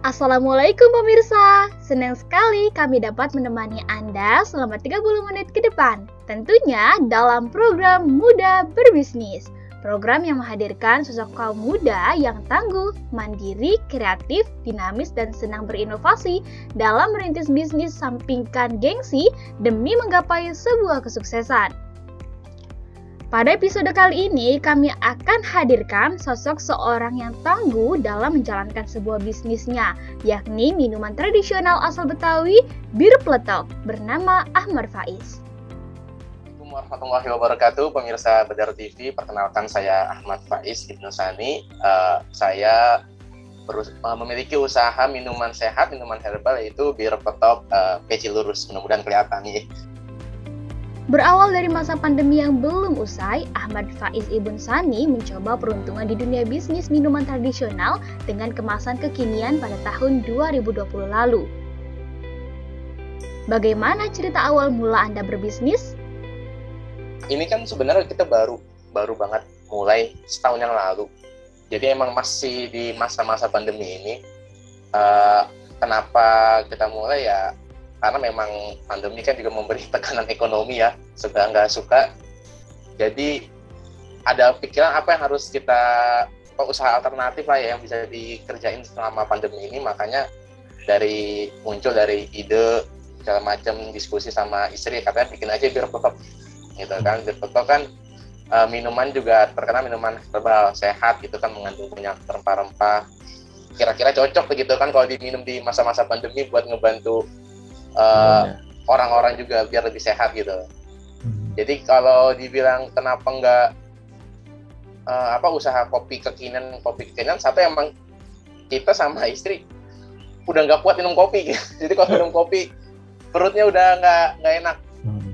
Assalamualaikum pemirsa, senang sekali kami dapat menemani Anda selama 30 menit ke depan. Tentunya dalam program Muda Berbisnis. Program yang menghadirkan sosok kaum muda yang tangguh, mandiri, kreatif, dinamis, dan senang berinovasi dalam merintis bisnis sampingkan gengsi demi menggapai sebuah kesuksesan. Pada episode kali ini, kami akan hadirkan sosok seorang yang tangguh dalam menjalankan sebuah bisnisnya, yakni minuman tradisional asal Betawi, Bir Pletok, bernama Ahmad Faiz. Assalamualaikum warahmatullahi wabarakatuh, pemirsa Bedar TV. Perkenalkan, saya Ahmad Faiz Ibnu Sani. Saya memiliki usaha minuman sehat, minuman herbal, yaitu Bir Pletok Peci Lurus. Mudah-mudahan kelihatan nih. Berawal dari masa pandemi yang belum usai, Ahmad Faiz Ibnu Sani mencoba peruntungan di dunia bisnis minuman tradisional dengan kemasan kekinian pada tahun 2020 lalu. Bagaimana cerita awal mula Anda berbisnis? Ini kan sebenarnya kita baru banget mulai setahun yang lalu. Jadi emang masih di masa-masa pandemi ini. Kenapa kita mulai ya? Karena memang pandemi kan juga memberi tekanan ekonomi ya, suka nggak suka. Jadi ada pikiran apa yang harus kita, usaha alternatif lah ya yang bisa dikerjain selama pandemi ini. Makanya muncul dari ide segala macam, diskusi sama istri, katanya bikin aja Bir Pletok gitu kan. Bir Pletok kan minuman juga terkenal minuman herbal sehat gitu kan, mengandung banyak rempah-rempah. Kira-kira cocok begitu kan kalau diminum di masa-masa pandemi buat ngebantu orang-orang juga biar lebih sehat gitu. Jadi kalau dibilang kenapa nggak usaha kopi kekinian, satu emang kita sama istri udah nggak kuat minum kopi gitu. Jadi kalau minum kopi perutnya udah nggak enak.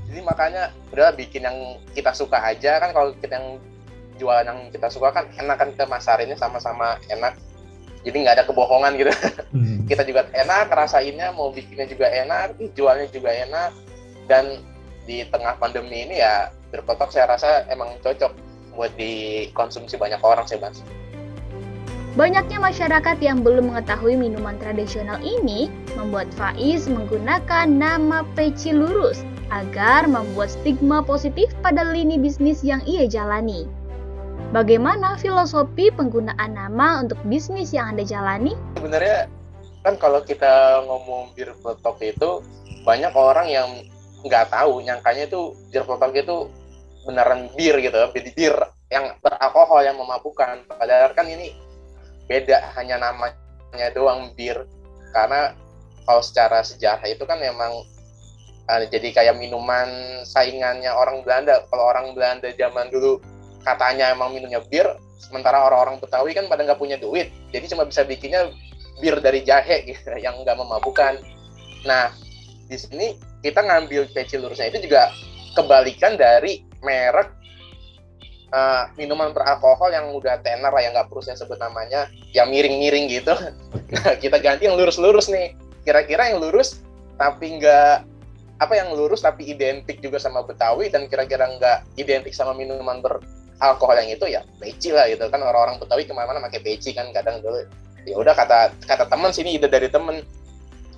Jadi makanya udah bikin yang kita suka aja kan. Kalau kita yang jualan yang kita suka kan enak kan, kita masarinnya sama-sama enak. Jadi nggak ada kebohongan gitu. Kita juga enak, rasainnya, mau bikinnya juga enak, jualnya juga enak. Dan di tengah pandemi ini ya Bir Pletok saya rasa emang cocok buat dikonsumsi banyak orang sih, Mas. Banyaknya masyarakat yang belum mengetahui minuman tradisional ini membuat Faiz menggunakan nama Peci Lurus agar membuat stigma positif pada lini bisnis yang ia jalani. Bagaimana filosofi penggunaan nama untuk bisnis yang Anda jalani? Sebenarnya kan kalau kita ngomong Bir Pletok itu banyak orang yang nggak tahu, nyangkanya itu Bir Pletok itu beneran bir gitu, bir yang beralkohol, yang memabukkan. Padahal kan ini beda, hanya namanya doang bir. Karena kalau secara sejarah itu kan memang jadi kayak minuman saingannya orang Belanda. Kalau orang Belanda zaman dulu katanya emang minumnya bir, sementara orang-orang Betawi kan pada nggak punya duit, jadi cuma bisa bikinnya bir dari jahe gitu, yang nggak memabukkan. Nah, di sini kita ngambil Peci Lurusnya itu juga kebalikan dari merek minuman beralkohol yang udah tenar lah, yang nggak perlu saya sebut namanya, yang miring-miring gitu. Nah, kita ganti yang lurus-lurus nih. Kira-kira yang lurus tapi nggak yang lurus tapi identik juga sama Betawi, dan kira-kira nggak identik sama minuman alkohol yang itu ya peci lah gitu kan. Orang-orang Betawi kemana-mana pakai peci kan kadang dulu. Ya udah, kata teman sini, ide dari temen,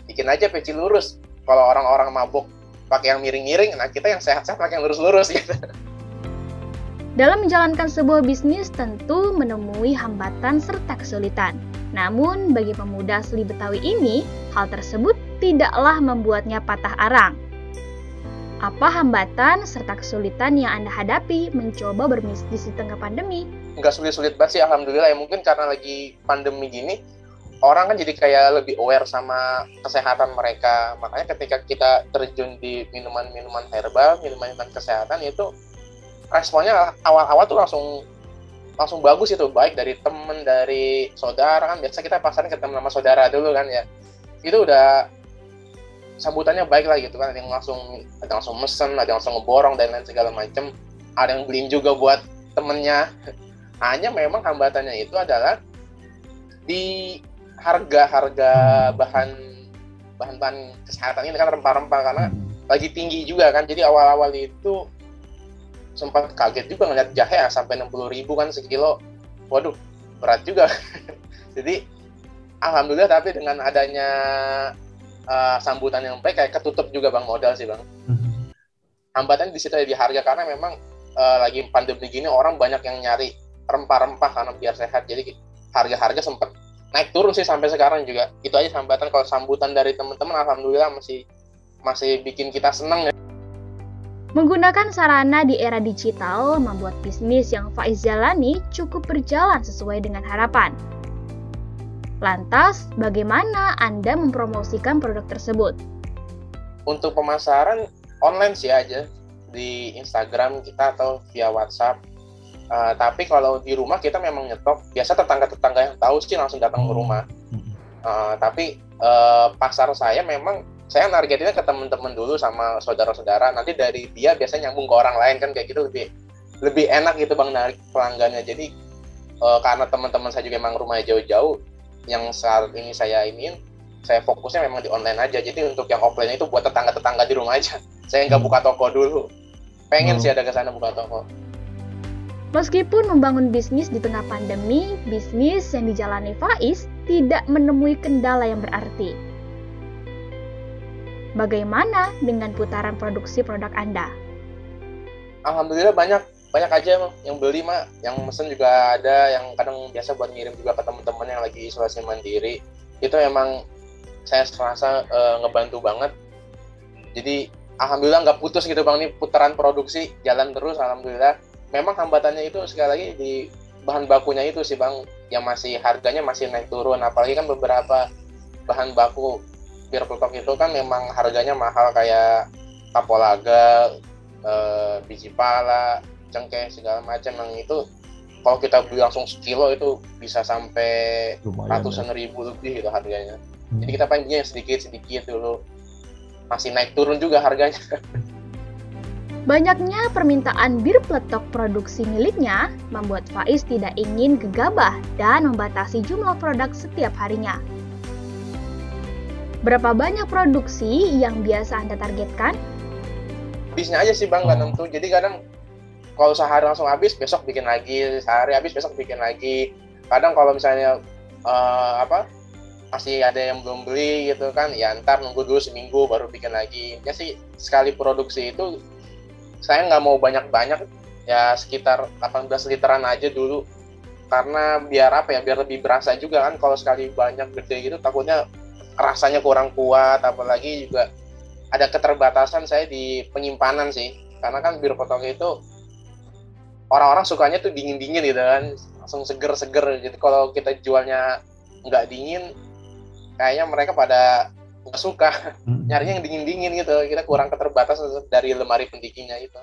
bikin aja Peci Lurus. Kalau orang-orang mabuk pakai yang miring-miring, nah kita yang sehat-sehat pakai yang lurus-lurus gitu. Dalam menjalankan sebuah bisnis tentu menemui hambatan serta kesulitan. Namun bagi pemuda asli Betawi ini, hal tersebut tidaklah membuatnya patah arang. Apa hambatan serta kesulitan yang Anda hadapi mencoba berbisnis di tengah pandemi? Nggak sulit-sulit banget sih, alhamdulillah ya. Mungkin karena lagi pandemi gini, orang kan jadi kayak lebih aware sama kesehatan mereka. Makanya ketika kita terjun di minuman-minuman herbal, minuman-minuman kesehatan, itu responnya awal-awal tuh langsung bagus itu. Baik dari temen, dari saudara kan. Biasa kita pasarin ke temen sama saudara dulu kan ya. Itu udah sambutannya baik lah gitu kan. Ada yang langsung mesen, ada yang langsung ngeborong dan lain segala macam. Ada yang beliin juga buat temennya. Hanya memang hambatannya itu adalah di harga bahan kesehatan ini kan, rempah-rempah, karena lagi tinggi juga kan. Jadi awal-awal itu sempat kaget juga ngeliat jahe sampai 60.000 kan sekilo. Waduh, berat juga. Jadi alhamdulillah, tapi dengan adanya sambutan yang baik, kayak ketutup juga Bang modal sih Bang. Hambatan di situ di harga, karena memang lagi pandemi gini orang banyak yang nyari rempah-rempah karena biar sehat, jadi harga-harga sempat naik turun sih sampai sekarang juga. Itu aja hambatan. Kalau sambutan dari teman-teman alhamdulillah masih bikin kita senang ya. Menggunakan sarana di era digital membuat bisnis yang Faiz jalani cukup berjalan sesuai dengan harapan. Lantas, bagaimana Anda mempromosikan produk tersebut? Untuk pemasaran online sih aja, di Instagram kita atau via WhatsApp. Tapi kalau di rumah kita memang nyetok. Biasa tetangga-tetangga yang tahu sih langsung datang ke rumah. Tapi pasar saya memang saya nargetinnya ke teman-teman dulu sama saudara-saudara. Nanti dari dia biasanya nyambung ke orang lain kan, kayak gitu lebih enak gitu Bang narik pelanggannya. Jadi karena teman-teman saya juga memang rumahnya jauh-jauh, yang saat ini saya fokusnya memang di online aja. Jadi untuk yang offline itu buat tetangga-tetangga di rumah aja. Saya nggak buka toko dulu. Pengen sih ada ke sana buka toko. Meskipun membangun bisnis di tengah pandemi, bisnis yang dijalani Faiz tidak menemui kendala yang berarti. Bagaimana dengan putaran produksi produk Anda? Alhamdulillah banyak aja yang beli mah, yang mesen juga ada, yang kadang biasa buat ngirim juga ke teman-teman yang lagi isolasi mandiri. Itu emang saya serasa ngebantu banget. Jadi alhamdulillah nggak putus gitu Bang, nih putaran produksi jalan terus alhamdulillah. Memang hambatannya itu sekali lagi di bahan bakunya itu sih Bang, yang masih harganya masih naik turun. Apalagi kan beberapa bahan baku bir peletok itu kan memang harganya mahal, kayak kapulaga, biji pala, cengkeh segala macam. Yang itu kalau kita beli langsung sekilo itu bisa sampai ratusan ribu lebih gitu harganya. Jadi kita paling belinya sedikit dulu, masih naik turun juga harganya. Banyaknya permintaan bir peletok produksi miliknya membuat Faiz tidak ingin gegabah dan membatasi jumlah produk setiap harinya. Berapa banyak produksi yang biasa Anda targetkan? Habisnya aja sih Bang, nggak tentu. Jadi kadang kalau sehari langsung habis, besok bikin lagi, sehari habis, besok bikin lagi. Kadang kalau misalnya masih ada yang belum beli gitu kan, ya ntar nunggu dulu seminggu baru bikin lagi. Ya sih sekali produksi itu saya nggak mau banyak-banyak, ya sekitar 18 literan aja dulu. Karena biar lebih berasa juga kan. Kalau sekali banyak gede gitu takutnya rasanya kurang kuat, apalagi juga ada keterbatasan saya di penyimpanan sih. Karena kan bir peletok itu orang-orang sukanya tuh dingin-dingin gitu kan, langsung seger-seger. Jadi kalau kita jualnya nggak dingin, kayaknya mereka pada nggak suka. Nyarinya yang dingin-dingin gitu. Kita kurang keterbatasan dari lemari pendinginnya itu.